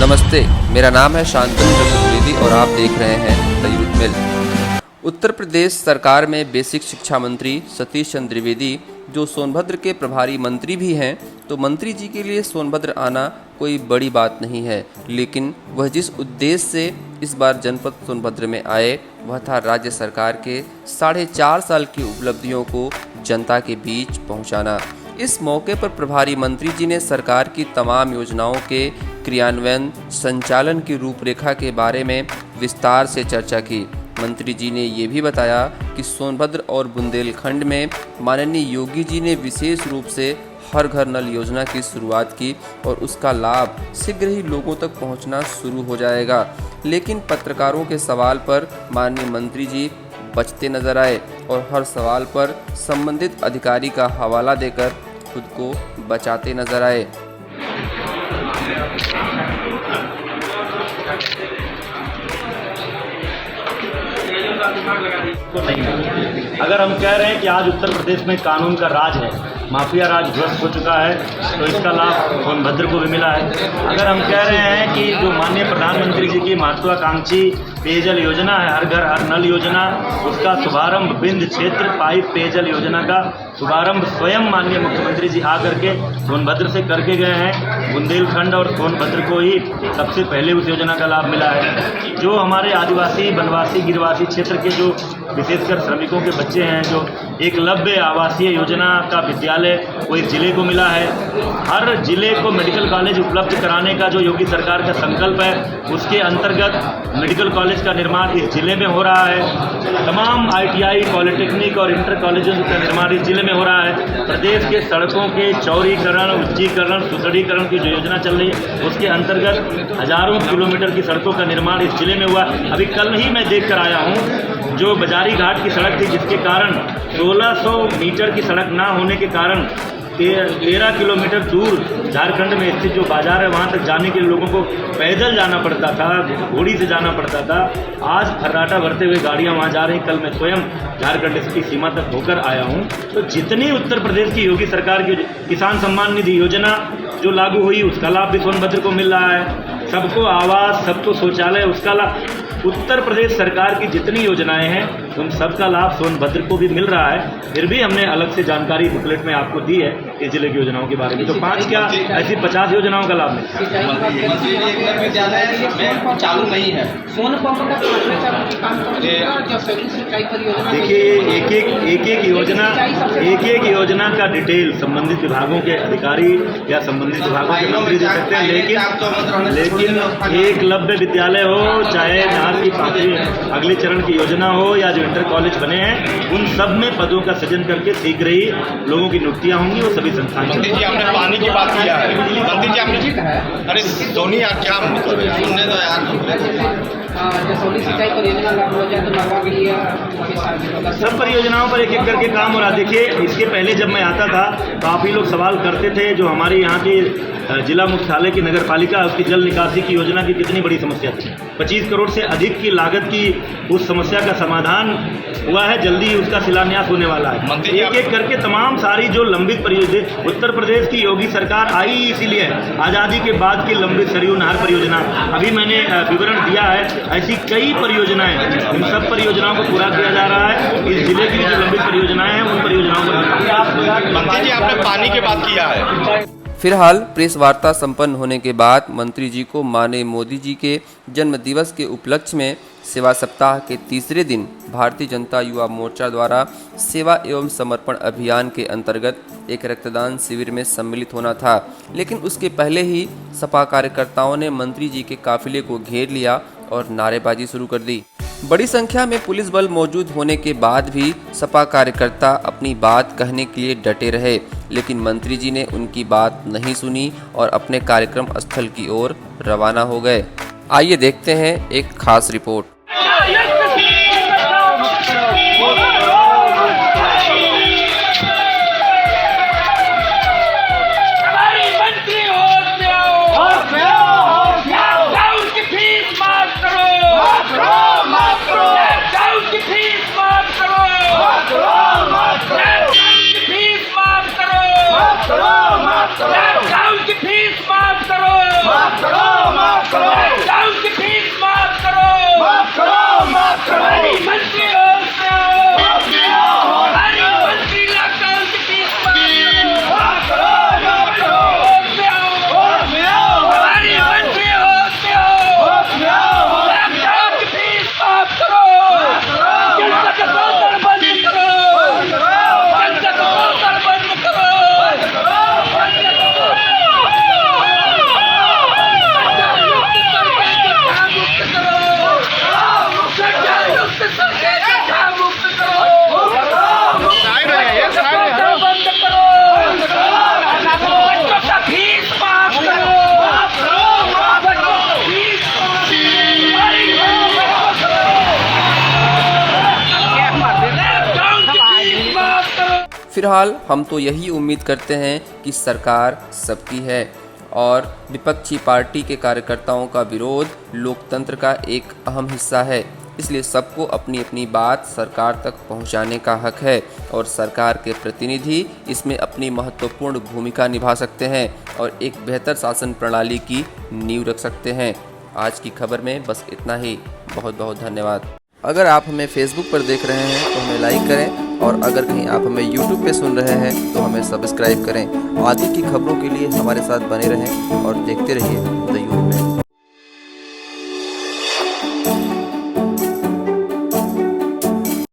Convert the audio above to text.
नमस्ते, मेरा नाम है शांतनु चतुर्वेदी और आप देख रहे हैं द यूथ मिल। उत्तर प्रदेश सरकार में बेसिक शिक्षा मंत्री सतीश चंद्र द्विवेदी, जो सोनभद्र के प्रभारी मंत्री भी हैं, तो मंत्री जी के लिए सोनभद्र आना कोई बड़ी बात नहीं है, लेकिन वह जिस उद्देश्य से इस बार जनपद सोनभद्र में आए वह था राज्य सरकार के 4.5 साल की उपलब्धियों को जनता के बीच पहुंचाना। इस मौके पर प्रभारी मंत्री जी ने सरकार की तमाम योजनाओं के क्रियान्वयन संचालन की रूपरेखा के बारे में विस्तार से चर्चा की। मंत्री जी ने ये भी बताया कि सोनभद्र और बुंदेलखंड में माननीय योगी जी ने विशेष रूप से हर घर नल योजना की शुरुआत की और उसका लाभ शीघ्र ही लोगों तक पहुंचना शुरू हो जाएगा। लेकिन पत्रकारों के सवाल पर माननीय मंत्री जी बचते नजर आए और हर सवाल पर संबंधित अधिकारी का हवाला देकर खुद को बचाते नजर आए। अगर हम कह रहे हैं कि आज उत्तर प्रदेश में कानून का राज है, माफिया राज ध्वस्त हो चुका है, तो इसका लाभ सोनभद्र को भी मिला है। अगर हम कह रहे हैं कि जो माननीय प्रधानमंत्री जी की महत्वाकांक्षी पेयजल योजना है, हर घर हर नल योजना, उसका शुभारंभ बिंद क्षेत्र पाइप पेयजल योजना का शुभारंभ स्वयं माननीय मुख्यमंत्री जी आकर के सोनभद्र से करके गए हैं। बुंदेलखंड और सोनभद्र को ही सबसे पहले उस योजना का लाभ मिला है। जो हमारे आदिवासी वनवासी गिरवासी क्षेत्र के जो विशेषकर श्रमिकों के बच्चे हैं, जो एकलव्य आवासीय योजना का विद्यालय वो इस जिले को मिला है। हर जिले को मेडिकल कॉलेज उपलब्ध कराने का जो योगी सरकार का संकल्प है, उसके अंतर्गत मेडिकल कॉलेज का निर्माण इस जिले में हो रहा है। तमाम ITI, पॉलिटेक्निक और इंटर कॉलेजों का निर्माण इस जिले में हो रहा है। प्रदेश के सड़कों के चौड़ीकरण, उच्चीकरण, सुदृढ़ीकरण की जो योजना चल रही है, उसके अंतर्गत हजारों किलोमीटर की सड़कों का निर्माण इस जिले में हुआ। अभी कल ही मैं देख कर आया हूँ, जो बाजारी घाट की सड़क थी, जिसके कारण 1600 मीटर की सड़क ना होने के कारण 13 किलोमीटर दूर झारखंड में स्थित जो बाजार है वहाँ तक जाने के लिए लोगों को पैदल जाना पड़ता था, घोड़ी से जाना पड़ता था। आज फर्राटा भरते हुए गाड़ियाँ वहाँ जा रही। कल मैं स्वयं झारखंड की सीमा तक होकर आया हूँ। तो जितनी उत्तर प्रदेश की योगी सरकार की किसान सम्मान निधि योजना जो लागू हुई, उसका लाभ भी सोनभद्र को मिल रहा है। सबको आवास, सबको शौचालय, उसका लाभ, उत्तर प्रदेश सरकार की जितनी योजनाएं हैं उन सबका लाभ सोनभद्र को भी मिल रहा है। फिर भी हमने अलग से जानकारी बुकलेट में आपको दी है इस जिले की योजनाओं के बारे में। तो 5 क्या ऐसी 50 योजनाओं का लाभ चालू नहीं है। देखिए, एक एक योजना का डिटेल संबंधित विभागों के अधिकारी या संबंधित विभागों के मंत्री दे सकते हैं, लेकिन एकलव्य विद्यालय हो, चाहे जहाँ की अगले चरण की योजना हो या जो इंटर कॉलेज बने हैं, उन सब में पदों का सृजन करके शीघ्र ही लोगों की नियुक्तियां होंगी। वो सभी संस्थान। मंत्री जी, आपने पानी की बात किया है। मंत्री जी, आपने अरे धोनी यार क्या मतलब है, सुनने दो यार। सिंचाई परियोजना लागू हो जाए तो नरवा के लिए सब परियोजनाओं पर एक एक करके काम हो रहा। देखिए, इसके पहले जब मैं आता था काफ़ी लोग सवाल करते थे, जो हमारी यहाँ की जिला मुख्यालय की नगर पालिका, उसकी जल निकासी की योजना की कितनी बड़ी समस्या थी। 25 करोड़ से अधिक की लागत की उस समस्या का समाधान हुआ है। जल्दी उसका शिलान्यास होने वाला है। एक एक करके तमाम सारी जो लंबित परियोजना, उत्तर प्रदेश की योगी सरकार आई इसीलिए आज़ादी के बाद की लंबित सरयू नहर परियोजना, अभी मैंने विवरण दिया है। ऐसी कई परियोजनाएं, इन सब परियोजनाओं को पूरा किया जा रहा है। इस जिले की जो लंबित परियोजनाएं हैं, उन परियोजनाओं को। मंत्री जी, आपने पानी की बात किया है। फिलहाल प्रेस वार्ता संपन्न होने के बाद मंत्री जी को माननीय मोदी जी के जन्म दिवस के उपलक्ष्य में सेवा सप्ताह के तीसरे दिन भारतीय जनता युवा मोर्चा द्वारा सेवा एवं समर्पण अभियान के अंतर्गत एक रक्तदान शिविर में सम्मिलित होना था। लेकिन उसके पहले ही सपा कार्यकर्ताओं ने मंत्री जी के काफिले को घेर लिया और नारेबाजी शुरू कर दी। बड़ी संख्या में पुलिस बल मौजूद होने के बाद भी सपा कार्यकर्ता अपनी बात कहने के लिए डटे रहे, लेकिन मंत्री जी ने उनकी बात नहीं सुनी और अपने कार्यक्रम स्थल की ओर रवाना हो गए। आइए देखते हैं एक खास रिपोर्ट। माफ करो फिलहाल हम तो यही उम्मीद करते हैं कि सरकार सबकी है और विपक्षी पार्टी के कार्यकर्ताओं का विरोध लोकतंत्र का एक अहम हिस्सा है, इसलिए सबको अपनी अपनी बात सरकार तक पहुंचाने का हक है और सरकार के प्रतिनिधि इसमें अपनी महत्वपूर्ण भूमिका निभा सकते हैं और एक बेहतर शासन प्रणाली की नींव रख सकते हैं। आज की खबर में बस इतना ही। बहुत बहुत धन्यवाद। अगर आप हमें फेसबुक पर देख रहे हैं तो हमें लाइक करें और अगर कहीं आप हमें यूट्यूब पे सुन रहे हैं तो हमें सब्सक्राइब करें। आगे की खबरों के लिए हमारे साथ बने रहें और देखते रहिए द यूथ।